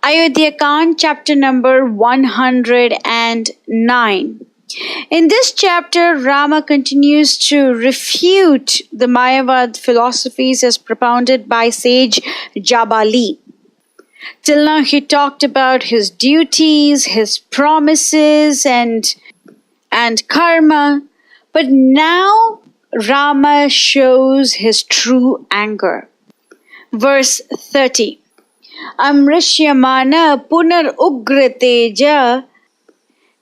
Ayodhya chapter number 109. In this chapter, Rama continues to refute the Mayavadi philosophies as propounded by sage Jabali. Till now, he talked about his duties, his promises, and karma. But now, Rama shows his true anger. Verse 30. Amrishyamana punar ugrateja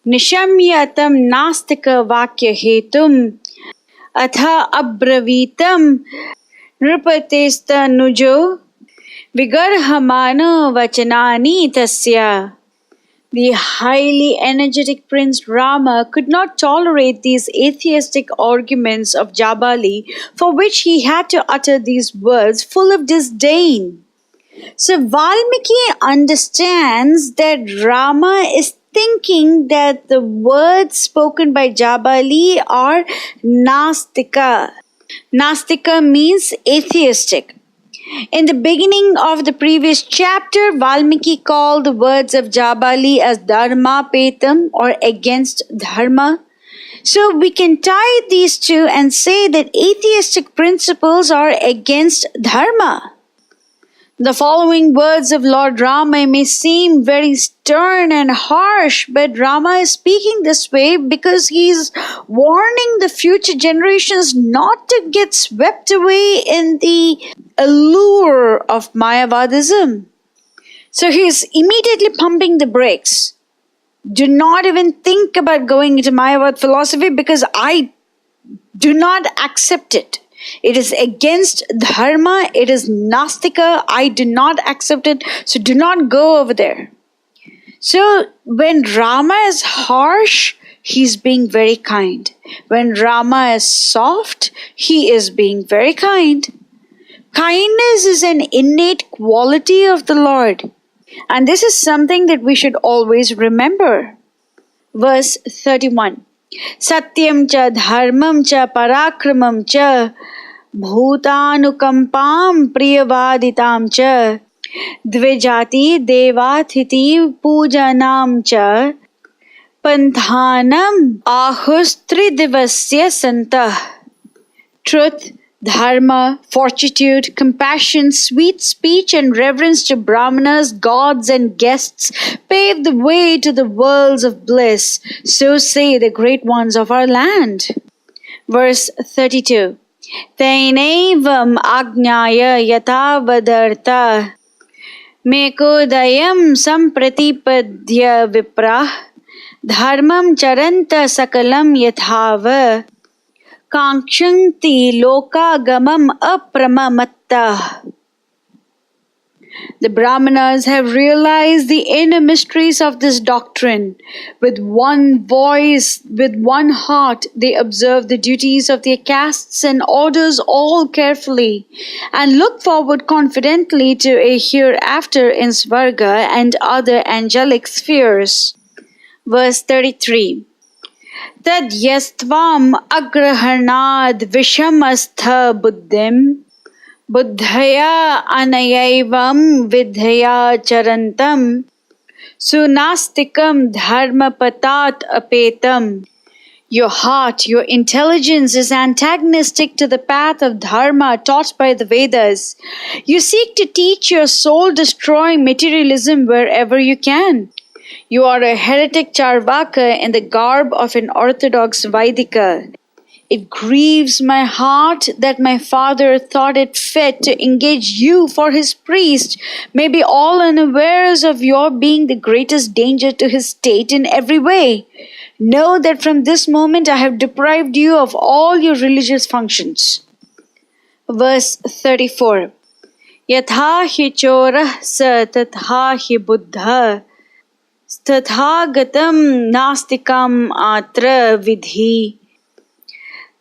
nishamyatam nastika vakya hetum atha abravitam nrupatesta nujo vigarhamana vachanani tasya. The highly energetic Prince Rama could not tolerate these atheistic arguments of Jabali, for which he had to utter these words full of disdain. So Valmiki understands that Rama is thinking that the words spoken by Jabali are Nastika. Nastika means atheistic. In the beginning of the previous chapter, Valmiki called the words of Jabali as Dharma Petam, or against Dharma. So we can tie these two and say that atheistic principles are against Dharma. The following words of Lord Rama may seem very stern and harsh, but Rama is speaking this way because he is warning the future generations not to get swept away in the allure of Mayavadism. So he is immediately pumping the brakes. Do not even think about going into Mayavad philosophy because I do not accept it. It is against Dharma, it is Nastika, I do not accept it, so do not go over there. So when Rama is harsh, he is being very kind. When Rama is soft, he is being very kind. Kindness is an innate quality of the Lord, and this is something that we should always remember. Verse 31. Satyam cha dharmam cha parakramam cha bhutanukampam priyavaditam cha dvijati devathiti pujanam cha panthanam ahustridivasya santah. Truth, dharma, fortitude, compassion, sweet speech, and reverence to brahmanas, gods, and guests pave the way to the worlds of bliss. So say the great ones of our land. Verse 32. Tainevam agnyaya yatavadarta mekodayam sampratipadya viprah dharmam charanta sakalam yathava Kangshanti lokagamam apramamatta. The Brahmanas have realized the inner mysteries of this doctrine. With one voice, with one heart, they observe the duties of their castes and orders all carefully, and look forward confidently to a hereafter in Svarga and other angelic spheres. Verse 33. Tad yastvam agrahanad vishamastha buddhim buddhaya anayaivam vidhaya charantam sunastikam dharmapatat apetam. Your heart, your intelligence is antagonistic to the path of dharma taught by the Vedas. You seek to teach your soul-destroying materialism wherever you can. You are a heretic Charvaka in the garb of an orthodox Vaidika. It grieves my heart that my father thought it fit to engage you for his priest, maybe all unawares of your being the greatest danger to his state in every way. Know that from this moment I have deprived you of all your religious functions. Verse 34. Yatha hi chorah sa tatha hi buddha Tathagatam nastikam atra vidhi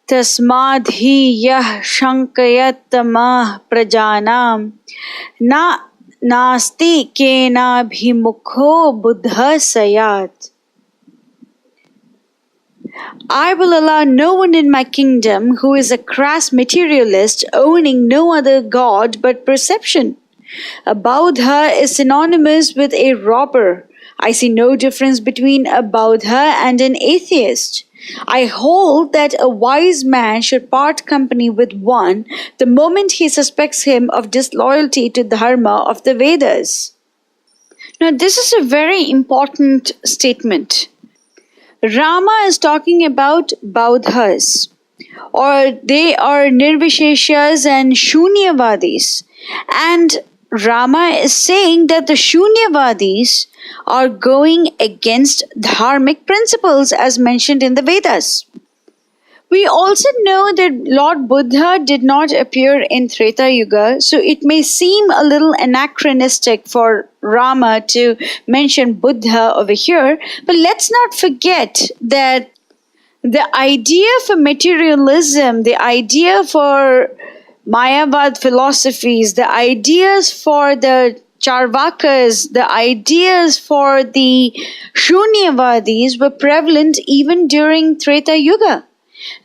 tasmadhi yah shankayatama prajanam na nasti kena bhimukho buddha sayat. I will allow no one in my kingdom who is a crass materialist owning no other god but perception. A Bauddha is synonymous with a robber. I see no difference between a Bauddha and an atheist. I hold that a wise man should part company with one the moment he suspects him of disloyalty to the Dharma of the Vedas. Now, this is a very important statement. Rama is talking about Bauddhas, or they are Nirvisheshas and Shunyavadis. And Rama is saying that the Shunyavadis are going against dharmic principles as mentioned in the Vedas. We also know that Lord Buddha did not appear in Treta Yuga, so it may seem a little anachronistic for Rama to mention Buddha over here, but let's not forget that the idea for materialism, the idea for Mayavadi philosophies, the ideas for the Charvakas, the ideas for the Shunyavadis were prevalent even during Treta Yuga.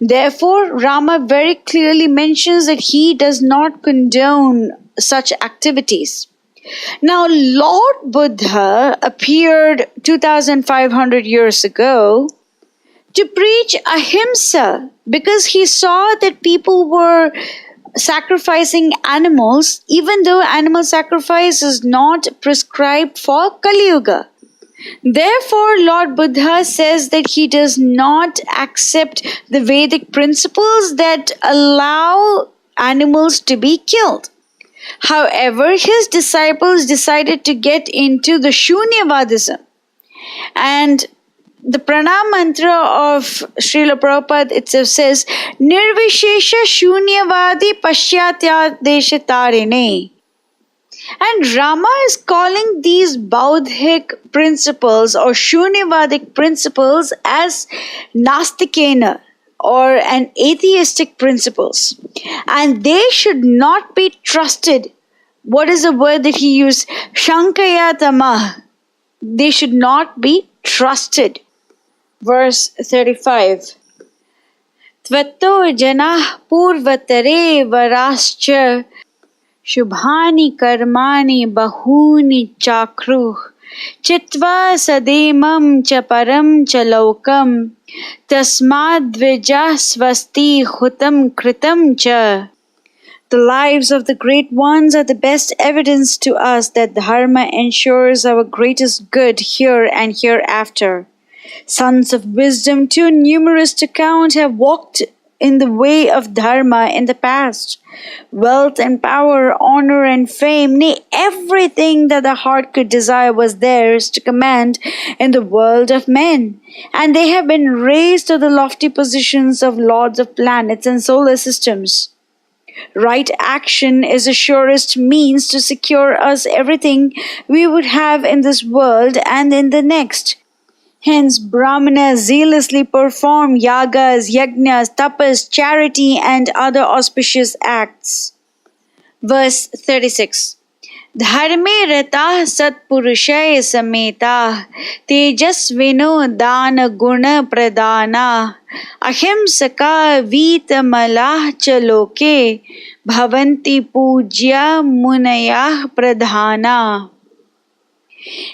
Therefore, Rama very clearly mentions that he does not condone such activities. Now, Lord Buddha appeared 2500 years ago to preach ahimsa because he saw that people were sacrificing animals, even though animal sacrifice is not prescribed for Kali Yuga. Therefore, Lord Buddha says that he does not accept the Vedic principles that allow animals to be killed. However, his disciples decided to get into the Shunyavadism. And the pranam mantra of Srila Prabhupada itself says, Nirvishesha Shunyavadi Pashyatya And Rama is calling these Bauddhic principles or Shunyavadic principles as Nastikena or an atheistic principles. And they should not be trusted. What is the word that he used? Shankayatama. They should not be trusted. Verse 35. Tvato janah purvatare varascha Shubhani karmani bahuni chakruh Chitva sademam cha param cha lokam Tasmad dvija svasti hutam kritam cha. The lives of the great ones are the best evidence to us that Dharma ensures our greatest good here and hereafter. Sons of wisdom, too numerous to count, have walked in the way of Dharma in the past. Wealth and power, honor and fame, nay, everything that the heart could desire was theirs to command in the world of men. And they have been raised to the lofty positions of lords of planets and solar systems. Right action is the surest means to secure us everything we would have in this world and in the next. Hence, Brahmanas zealously perform yagas, yajnas, tapas, charity, and other auspicious acts. Verse 36. Dharme rata satpurushay sameta tejasvino dana guna pradana ahimsaka vitamalah chaloke bhavanti pujya munayah pradhana.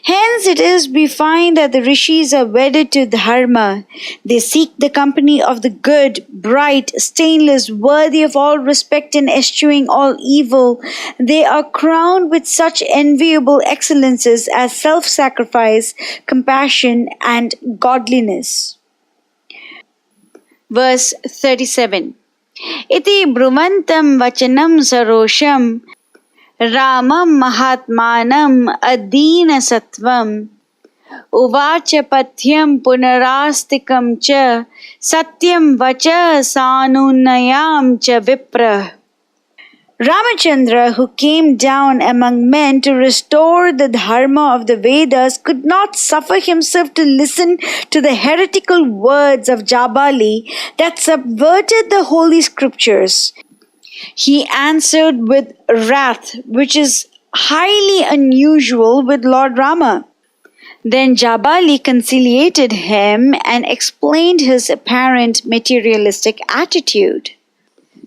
Hence it is we find that the rishis are wedded to Dharma. They seek the company of the good, bright, stainless, worthy of all respect and eschewing all evil. They are crowned with such enviable excellences as self-sacrifice, compassion, and godliness. Verse 37. Iti brumantam vachanam sarosham Ramam Mahatmanam Adina Sattvam Uvacha Pathyam Punarastikam Cha Satyam Vacha Sanunayam Cha Vipra. Ramachandra, who came down among men to restore the dharma of the Vedas, could not suffer himself to listen to the heretical words of Jabali that subverted the holy scriptures. He answered with wrath, which is highly unusual with Lord Rama. Then Jabali conciliated him and explained his apparent materialistic attitude.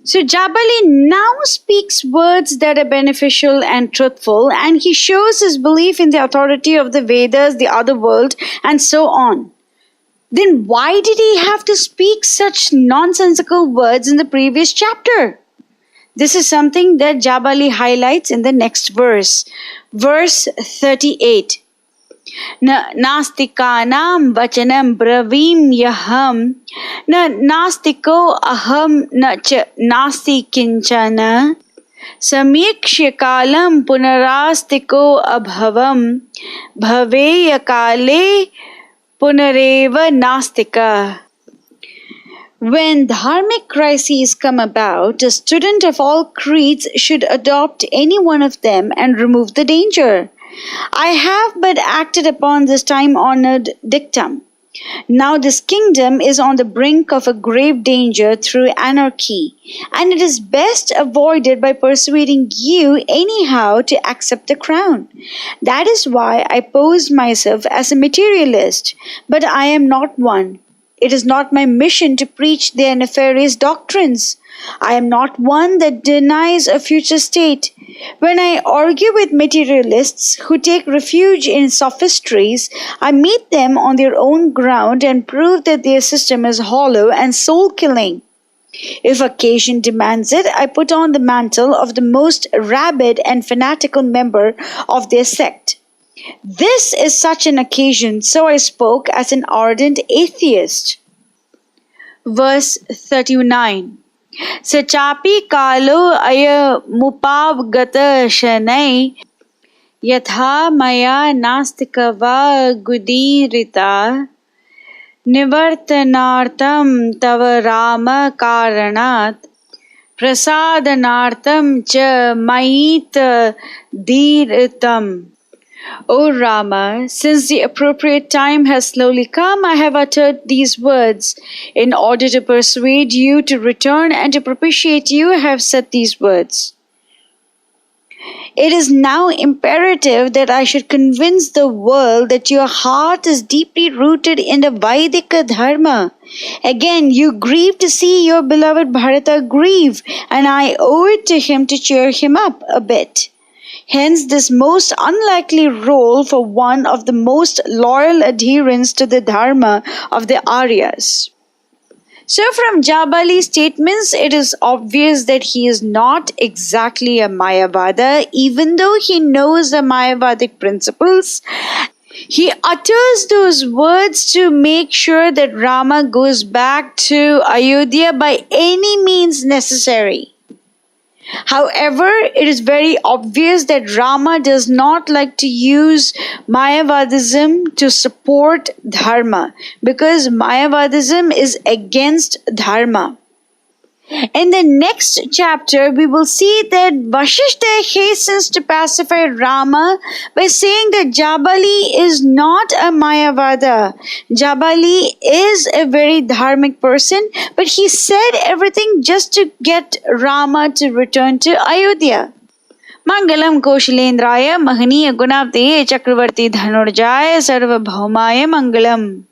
So Jabali now speaks words that are beneficial and truthful, and he shows his belief in the authority of the Vedas, the other world, and so on. Then why did he have to speak such nonsensical words in the previous chapter? This is something that Jabali highlights in the next verse. Verse 38. Nastikanam vachanam bravim yaham na nastiko aham na ch nasti kinchana samikshya kalam punarastiko abhavam bhaveya kale punareva nastika. When dharmic crises come about, a student of all creeds should adopt any one of them and remove the danger. I have but acted upon this time-honored dictum. Now this kingdom is on the brink of a grave danger through anarchy, and it is best avoided by persuading you anyhow to accept the crown. That is why I pose myself as a materialist, but I am not one. It is not my mission to preach their nefarious doctrines. I am not one that denies a future state. When I argue with materialists who take refuge in sophistries, I meet them on their own ground and prove that their system is hollow and soul-killing. If occasion demands it, I put on the mantle of the most rabid and fanatical member of their sect. This is such an occasion, so I spoke as an ardent atheist. Verse 39. Sachapi kalo aya mupavgata shanai yatha maya nastikava gudirita nivartanartam tava Rama karanat prasadanartam cha mayita diritam. O Rama, since the appropriate time has slowly come, I have uttered these words. In order to persuade you to return and to propitiate you, I have said these words. It is now imperative that I should convince the world that your heart is deeply rooted in the Vaidika Dharma. Again, you grieve to see your beloved Bharata grieve, and I owe it to him to cheer him up a bit. Hence this most unlikely role for one of the most loyal adherents to the Dharma of the Aryas. So from Jabali's statements, it is obvious that he is not exactly a Mayavada, even though he knows the Mayavadic principles. He utters those words to make sure that Rama goes back to Ayodhya by any means necessary. However, it is very obvious that Rama does not like to use Mayavadism to support Dharma, because Mayavadism is against Dharma. In the next chapter, we will see that Vashishta hastens to pacify Rama by saying that Jabali is not a Mayavada. Jabali is a very dharmic person, but he said everything just to get Rama to return to Ayodhya. Mangalam Koshilendraya Mahaniya Gunavte Chakravarti Dhanurjaya Sarvabhaumaya Mangalam.